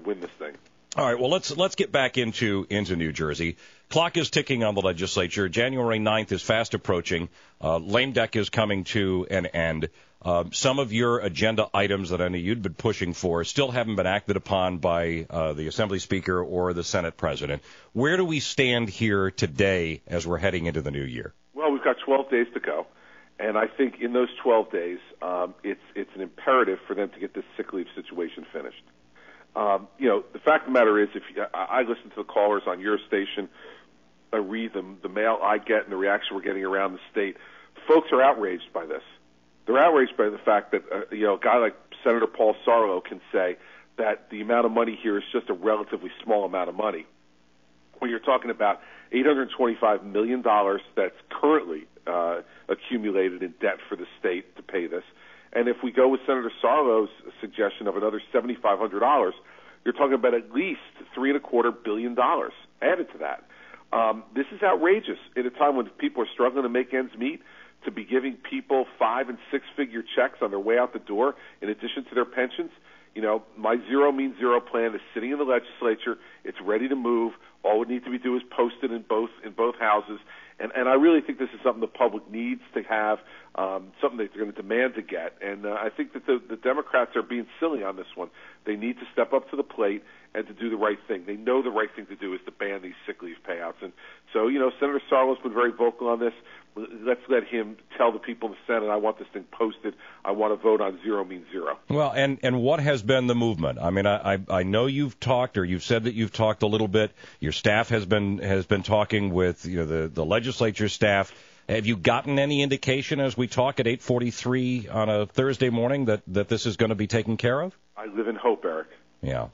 win this thing. All right, well, let's get back into New Jersey. Clock is ticking on the legislature. January 9th is fast approaching. Lame duck is coming to an end. Some of your agenda items that I know you'd been pushing for still haven't been acted upon by the Assembly Speaker or the Senate President. Where do we stand here today as we're heading into the new year? Well, we've got 12 days to go, and I think in those 12 days, it's an imperative for them to get this sick leave situation finished. The fact of the matter is, I listen to the callers on your station, I read them, the mail I get and the reaction we're getting around the state, folks are outraged by this. They're outraged by the fact that a guy like Senator Paul Sarlo can say that the amount of money here is just a relatively small amount of money. When you're talking about $825 million that's currently accumulated in debt for the state to pay this, and if we go with Senator Sarlo's suggestion of another $7,500, you're talking about at least $3.25 billion added to that. This is outrageous at a time when people are struggling to make ends meet, to be giving people 5- and 6-figure checks on their way out the door in addition to their pensions. My zero means zero plan is sitting in the legislature. It's ready to move. All we need to do is post it in both houses. And I really think this is something the public needs to have, something that they're going to demand to get. And I think that the Democrats are being silly on this one. They need to step up to the plate and to do the right thing. They know the right thing to do is to ban these sick leave payouts. And so, Senator Sarlo's been very vocal on this. Let's let him tell the people in the Senate, I want this thing posted. I want to vote on zero means zero. Well, and what has been the movement? I mean, I know you've talked, or you've said that you've talked a little bit. Your staff has been talking with the legislature staff. Have you gotten any indication as we talk at 8:43 on a Thursday morning that this is going to be taken care of? I live in hope, Eric. Yeah.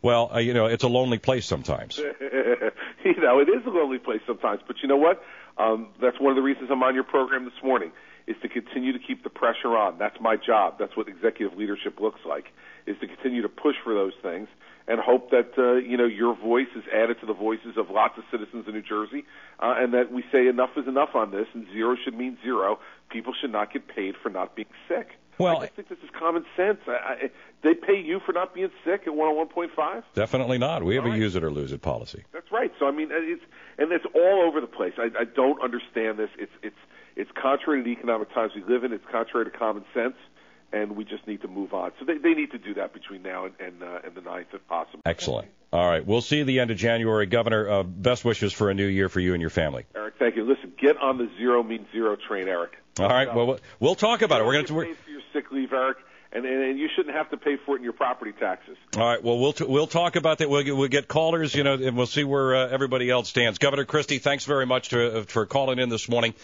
Well, it's a lonely place sometimes. It is a lonely place sometimes. But you know what? That's one of the reasons I'm on your program this morning, is to continue to keep the pressure on. That's my job. That's what executive leadership looks like, is to continue to push for those things and hope that, your voice is added to the voices of lots of citizens in New Jersey, and that we say enough is enough on this, and zero should mean zero. People should not get paid for not being sick. Well, I just think this is common sense. They pay you for not being sick at 101.5? Definitely not. We have a use it or lose it policy. That's right. So, it's all over the place. I don't understand this. It's contrary to the economic times we live in. It's contrary to common sense, and we just need to move on. So they need to do that between now and the 9th if possible. Excellent. All right. We'll see you the end of January. Governor, best wishes for a new year for you and your family. Eric, thank you. Listen, get on the zero means zero train, Eric. All right. Well, we'll talk about it. We're going to pay for your sick leave, Eric, and you shouldn't have to pay for it in your property taxes. All right. Well, we'll talk about that. We'll get callers, and we'll see where everybody else stands. Governor Christie, thanks very much for calling in this morning.